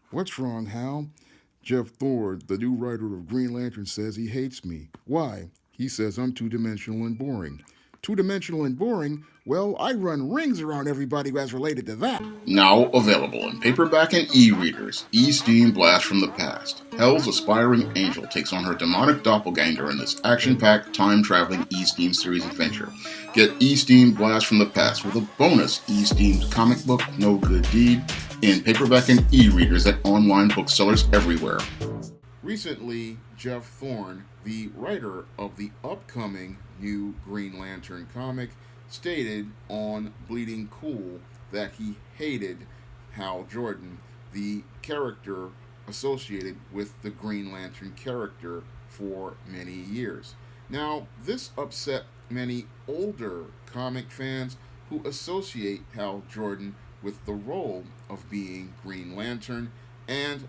What's wrong, Hal? Jeff Thorne, the new writer of Green Lantern, says he hates me. Why? He says I'm two dimensional and boring. Two dimensional and boring? Well, I run rings around everybody who has related to that. Now available in paperback and e-readers, E-Steam Blast from the Past. Hell's aspiring angel takes on her demonic doppelganger in this action-packed, time-traveling E-Steam series adventure. Get E-Steam Blast from the Past with a bonus E-Steam comic book, No Good Deed, in paperback and e-readers at online booksellers everywhere. Recently, Jeff Thorne, the writer of the upcoming new Green Lantern comic, stated on Bleeding Cool that he hated Hal Jordan, the character associated with the Green Lantern character for many years. Now, this upset many older comic fans who associate Hal Jordan with the role of being Green Lantern and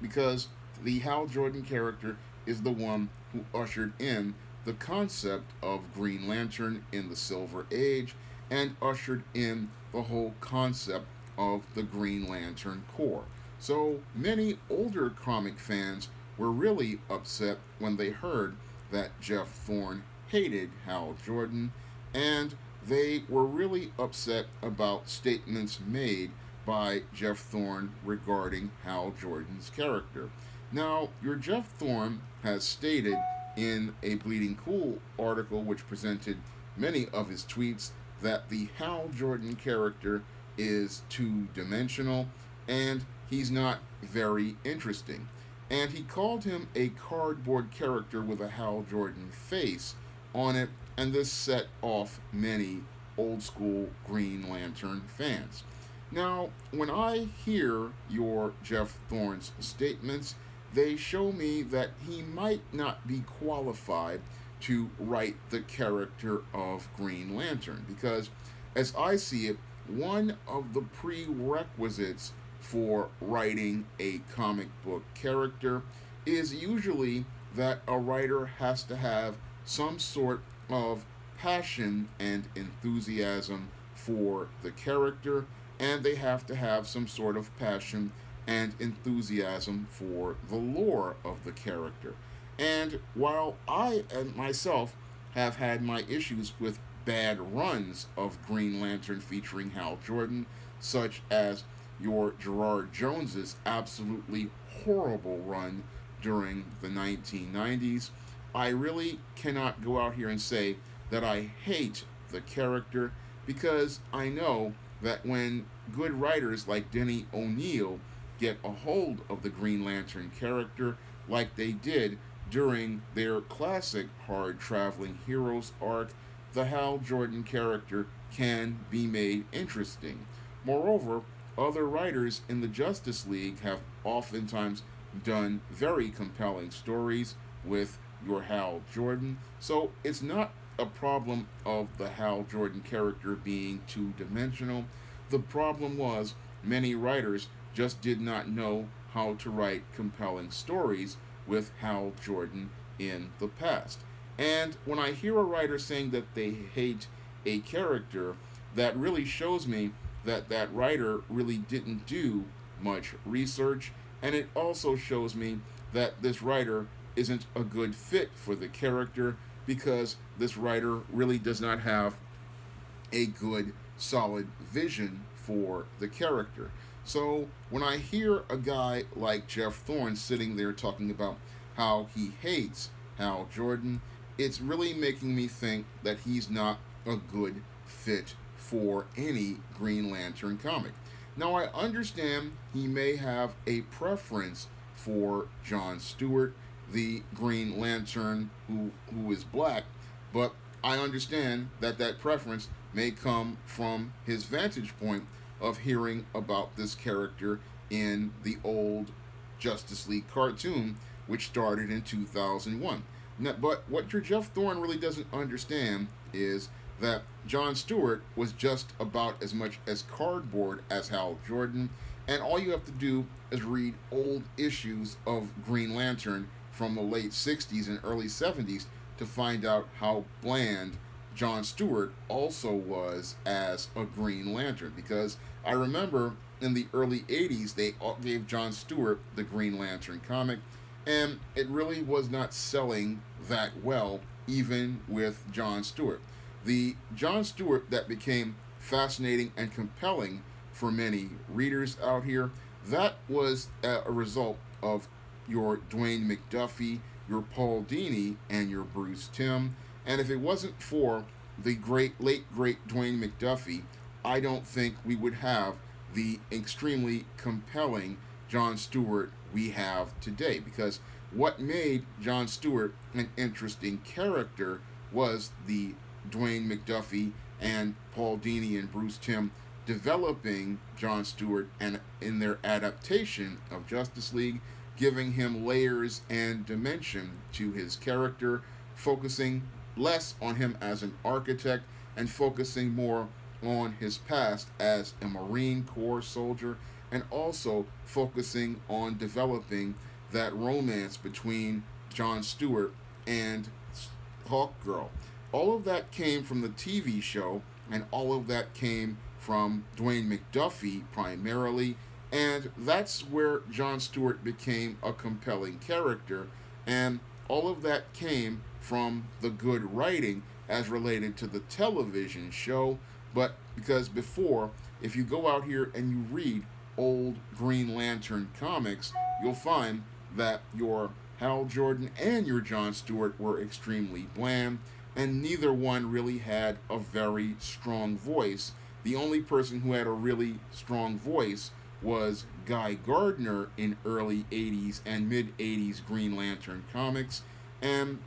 because the Hal Jordan character is the one who ushered in the concept of Green Lantern in the Silver Age and ushered in the whole concept of the Green Lantern Corps. So many older comic fans were really upset when they heard that Jeff Thorne hated Hal Jordan, and they were really upset about statements made by Jeff Thorne regarding Hal Jordan's character. Now, your Jeff Thorne has stated in a Bleeding Cool article, which presented many of his tweets, that the Hal Jordan character is two dimensional and he's not very interesting. And he called him a cardboard character with a Hal Jordan face on it, and this set off many old school Green Lantern fans. Now, when I hear your Jeff Thorne's statements, they show me that he might not be qualified to write the character of Green Lantern because, as I see it, one of the prerequisites for writing a comic book character is usually that a writer has to have some sort of passion and enthusiasm for the character, and they have to have some sort of passion and enthusiasm for the lore of the character. And while I and myself have had my issues with bad runs of Green Lantern featuring Hal Jordan, such as your Gerard Jones's absolutely horrible run during the 1990s, I really cannot go out here and say that I hate the character because I know that when good writers like Denny O'Neil get a hold of the Green Lantern character like they did during their classic Hard Traveling Heroes arc, the Hal Jordan character can be made interesting. Moreover, other writers in the Justice League have oftentimes done very compelling stories with your Hal Jordan, so it's not a problem of the Hal Jordan character being two dimensional. The problem was many writers just did not know how to write compelling stories with Hal Jordan in the past. And when I hear a writer saying that they hate a character, that really shows me that that writer really didn't do much research, and it also shows me that this writer isn't a good fit for the character because this writer really does not have a good, solid vision for the character. So when I hear a guy like Jeff Thorne sitting there talking about how he hates Hal Jordan, it's really making me think that he's not a good fit for any Green Lantern comic. Now, I understand he may have a preference for John Stewart, the Green Lantern who is black, but I understand that that preference may come from his vantage point of hearing about this character in the old Justice League cartoon, which started in 2001. Now, but what your Jeff Thorne really doesn't understand is that John Stewart was just about as much as cardboard as Hal Jordan, and all you have to do is read old issues of Green Lantern from the late 60s and early 70s to find out how bland John Stewart also was as a Green Lantern. Because I remember in the early 80s, they gave Jon Stewart the Green Lantern comic, and it really was not selling that well, even with Jon Stewart. The Jon Stewart that became fascinating and compelling for many readers out here, that was a result of your Dwayne McDuffie, your Paul Dini, and your Bruce Timm. And if it wasn't for the late great Dwayne McDuffie, I don't think we would have the extremely compelling Jon Stewart we have today. Because what made Jon Stewart an interesting character was the Dwayne McDuffie and Paul Dini and Bruce Timm developing Jon Stewart and in their adaptation of Justice League, giving him layers and dimension to his character, focusing less on him as an architect and focusing more on his past as a Marine Corps soldier, and also focusing on developing that romance between Jon Stewart and Hawkgirl. All of that came from the TV show, and all of that came from Dwayne McDuffie primarily, and that's where Jon Stewart became a compelling character, and all of that came from the good writing as related to the television show. But because before, if you go out here and you read old Green Lantern comics, you'll find that your Hal Jordan and your Jon Stewart were extremely bland, and neither one really had a very strong voice. The only person who had a really strong voice was Guy Gardner in early 80s and mid 80s Green Lantern comics, and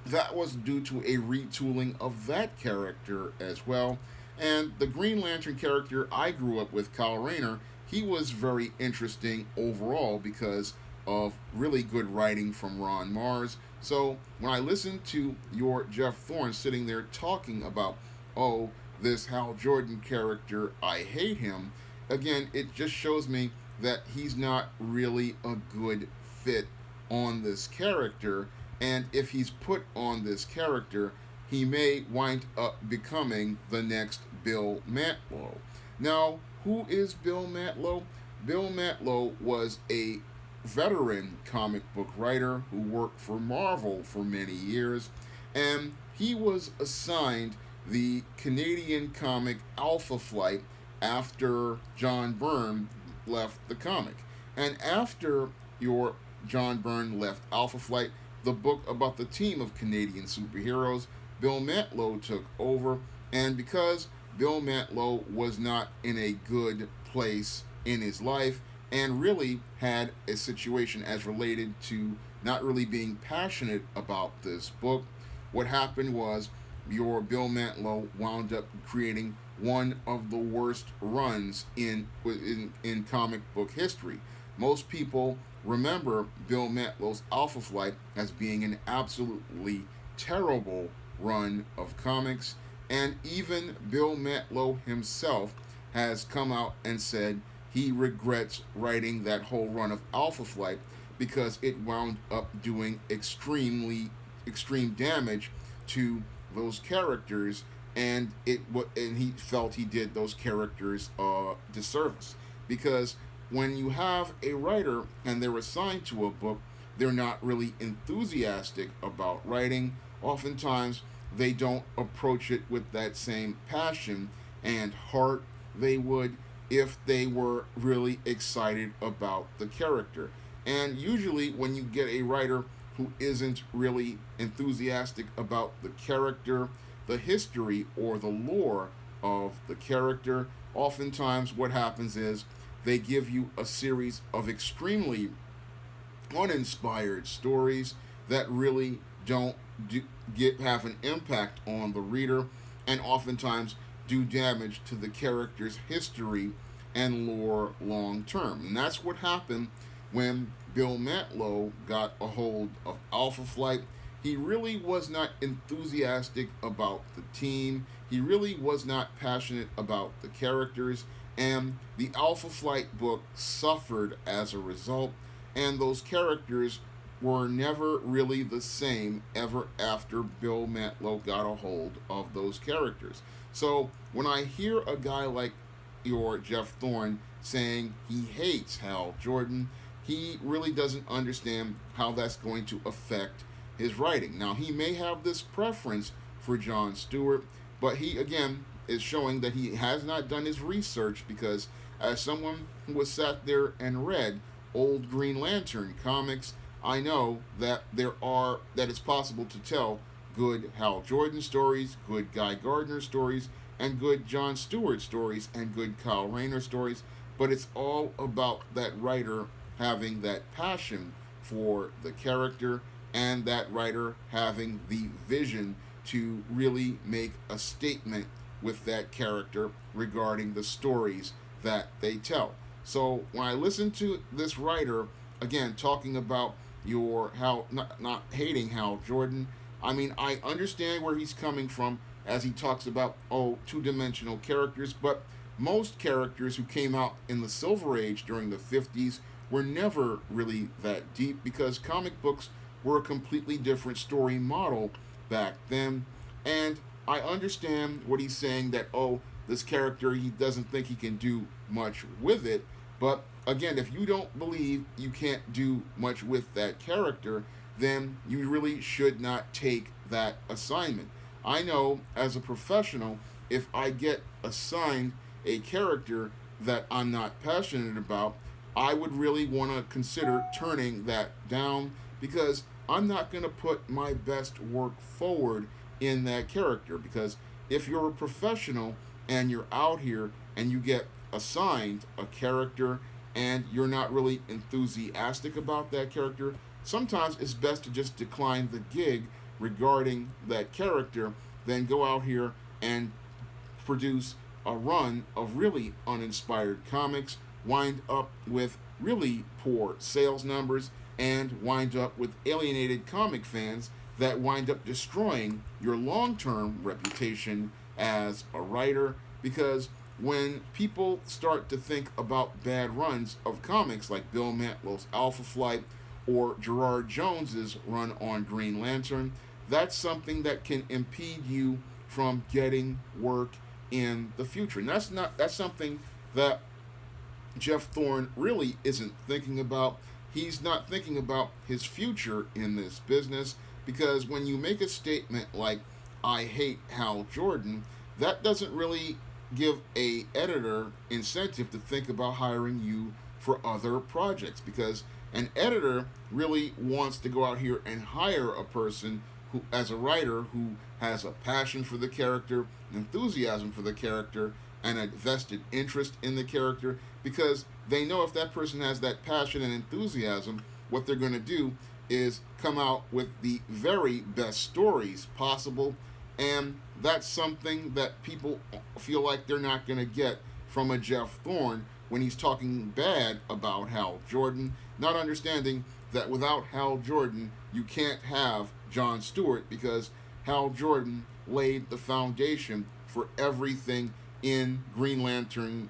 that was due to a retooling of that character as well. And the Green Lantern character I grew up with, Kyle Rayner, he was very interesting overall because of really good writing from Ron Mars. So when I listened to your Jeff Thorne sitting there talking about, oh, this Hal Jordan character, I hate him, again, it just shows me that he's not really a good fit on this character. And if he's put on this character, he may wind up becoming the next Bill Mantlo. Now, who is Bill Mantlo? Bill Mantlo was a veteran comic book writer who worked for Marvel for many years, and he was assigned the Canadian comic Alpha Flight after John Byrne left the comic. And after your John Byrne left Alpha Flight, the book about the team of Canadian superheroes, Bill Mantlo took over. And because Bill Mantlo was not in a good place in his life and really had a situation as related to not really being passionate about this book, what happened was your Bill Mantlo wound up creating one of the worst runs in comic book history. Most people remember Bill Mantlo's Alpha Flight as being an absolutely terrible run of comics, and even Bill Mantlo himself has come out and said he regrets writing that whole run of Alpha Flight because it wound up doing extreme damage to those characters, and he felt he did those characters disservice. Because when you have a writer and they're assigned to a book, they're not really enthusiastic about writing. Oftentimes, they don't approach it with that same passion and heart they would if they were really excited about the character. And usually, when you get a writer who isn't really enthusiastic about the character, the history, or the lore of the character, oftentimes what happens is they give you a series of extremely uninspired stories that really don't have an impact on the reader, and oftentimes do damage to the character's history and lore long term. And that's what happened when Bill Mantlo got a hold of Alpha Flight. He really was not enthusiastic about the team. He really was not passionate about the characters, and the Alpha Flight book suffered as a result, and those characters were never really the same ever after Bill Mantlo got a hold of those characters. So when I hear a guy like your Jeff Thorne saying he hates Hal Jordan. He really doesn't understand how that's going to affect his writing. Now, he may have this preference for Jon Stewart, but he, again, is showing that he has not done his research because, as someone who has sat there and read old Green Lantern comics, I know that that it's possible to tell good Hal Jordan stories, good Guy Gardner stories, and good Jon Stewart stories, and good Kyle Rayner stories, but it's all about that writer having that passion for the character and that writer having the vision to really make a statement with that character regarding the stories that they tell. So when I listen to this writer again talking about your how not hating Hal Jordan, I mean I understand where he's coming from as he talks about two-dimensional characters, but most characters who came out in the Silver Age during the 50s were never really that deep because comic books were a completely different story model back then. And I understand what he's saying that, this character, he doesn't think he can do much with it. But again, if you don't believe you can't do much with that character, then you really should not take that assignment. I know as a professional, if I get assigned a character that I'm not passionate about, I would really want to consider turning that down because I'm not going to put my best work forward in that character. Because if you're a professional and you're out here and you get assigned a character and you're not really enthusiastic about that character, sometimes it's best to just decline the gig regarding that character than go out here and produce a run of really uninspired comics, wind up with really poor sales numbers, and wind up with alienated comic fans that wind up destroying your long-term reputation as a writer. Because when people start to think about bad runs of comics like Bill Mantlow's Alpha Flight or Gerard Jones's run on Green Lantern, that's something that can impede you from getting work in the future. And that's something that Jeff Thorne really isn't thinking about. He's not thinking about his future in this business because when you make a statement like I hate Hal Jordan, that doesn't really give a editor incentive to think about hiring you for other projects, because an editor really wants to go out here and hire a person who, as a writer, who has a passion for the character, enthusiasm for the character, and a vested interest in the character, because they know if that person has that passion and enthusiasm, what they're going to do is come out with the very best stories possible. And that's something that people feel like they're not going to get from a Jeff Thorne when he's talking bad about Hal Jordan, not understanding that without Hal Jordan, you can't have Jon Stewart, because Hal Jordan laid the foundation for everything in Green Lantern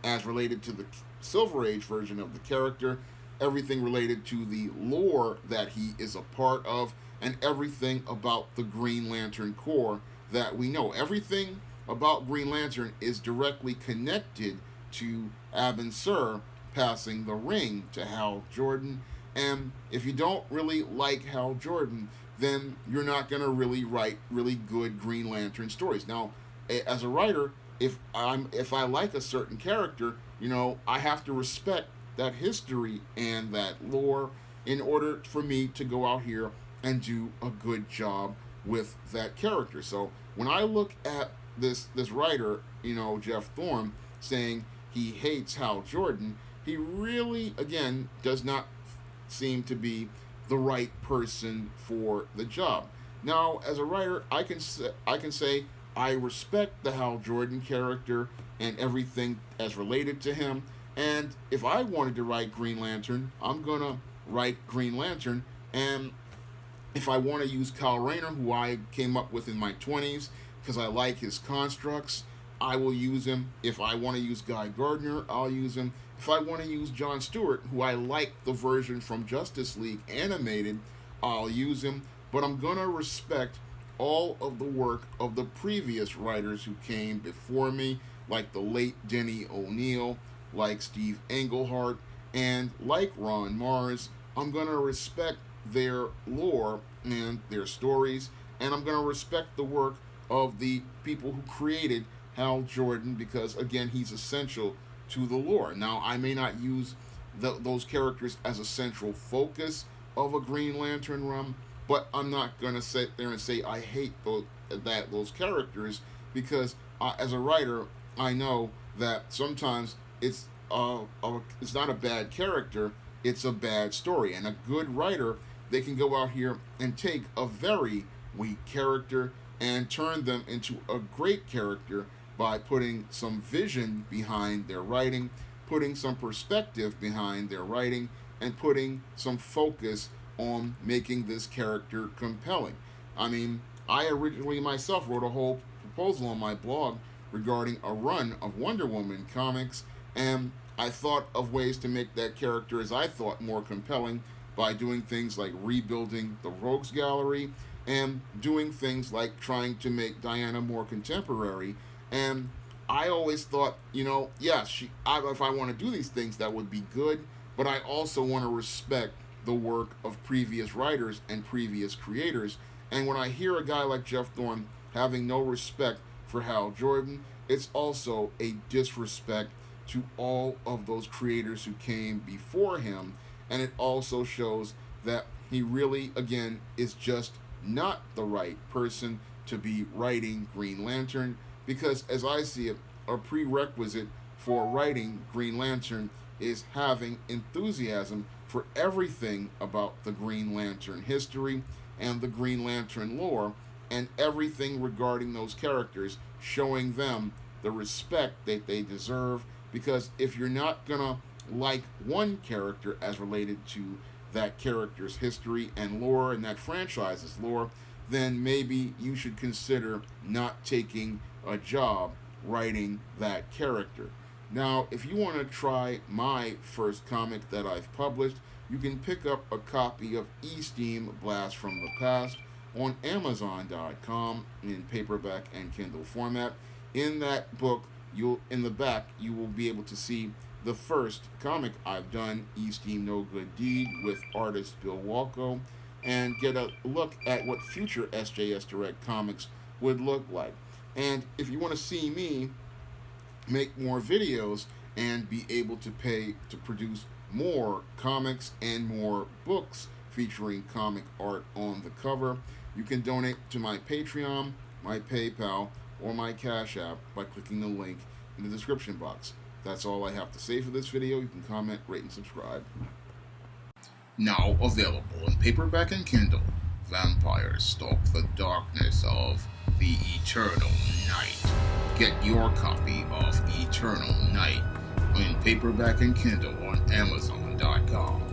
as related to the Silver Age version of the character, everything related to the lore that he is a part of, and everything about the Green Lantern Corps that we know. Everything about Green Lantern is directly connected to Abin Sur passing the ring to Hal Jordan. And if you don't really like Hal Jordan, then you're not going to really write really good Green Lantern stories. Now, as a writer, if I like a certain character, I have to respect that history and that lore in order for me to go out here and do a good job with that character. So when I look at this writer, Jeff Thorne, saying he hates Hal Jordan, he really, again, does not seem to be the right person for the job. Now, as a writer, I can say I respect the Hal Jordan character and everything as related to him. And if I wanted to write Green Lantern, I'm gonna write Green Lantern. And if I want to use Kyle Rayner, who I came up with in my 20s, because I like his constructs, I will use him. If I want to use Guy Gardner, I'll use him. If I want to use Jon Stewart, who I like the version from Justice League animated, I'll use him. But I'm going to respect all of the work of the previous writers who came before me, like the late Denny O'Neil, like Steve Englehart, and like Ron Mars, I'm going to respect their lore and their stories, and I'm going to respect the work of the people who created Hal Jordan because, again, he's essential to the lore. Now, I may not use those characters as a central focus of a Green Lantern run, but I'm not going to sit there and say I hate those characters because as a writer, I know that sometimes it's not a bad character, it's a bad story. And a good writer, they can go out here and take a very weak character and turn them into a great character by putting some vision behind their writing, putting some perspective behind their writing, and putting some focus on making this character compelling. I mean, I originally myself wrote a whole proposal on my blog regarding a run of Wonder Woman comics, and I thought of ways to make that character, as I thought, more compelling by doing things like rebuilding the Rogues Gallery and doing things like trying to make Diana more contemporary. And I always thought, if I want to do these things, that would be good, but I also want to respect the work of previous writers and previous creators. And when I hear a guy like Jeff Thorne having no respect for Hal Jordan, it's also a disrespect to all of those creators who came before him. And it also shows that he really, again, is just not the right person to be writing Green Lantern, because as I see it, a prerequisite for writing Green Lantern is having enthusiasm for everything about the Green Lantern history and the Green Lantern lore and everything regarding those characters, showing them the respect that they deserve. Because if you're not gonna like one character as related to that character's history and lore and that franchise's lore, then maybe you should consider not taking a job writing that character. Now, if you want to try my first comic that I've published, you can pick up a copy of E-Steam Blast from the Past on Amazon.com in paperback and Kindle format. In that book, in the back, you will be able to see the first comic I've done, E-Steam No Good Deed, with artist Bill Walko, and get a look at what future SJS Direct comics would look like. And if you want to see me make more videos and be able to pay to produce more comics and more books featuring comic art on the cover, you can donate to my Patreon, my PayPal, or my Cash App by clicking the link in the description box. That's all I have to say for this video. You can comment, rate, and subscribe. Now available in paperback and Kindle, Vampires Stalk the Darkness of the Eternal Night. Get your copy of Eternal Night in paperback and Kindle on Amazon.com.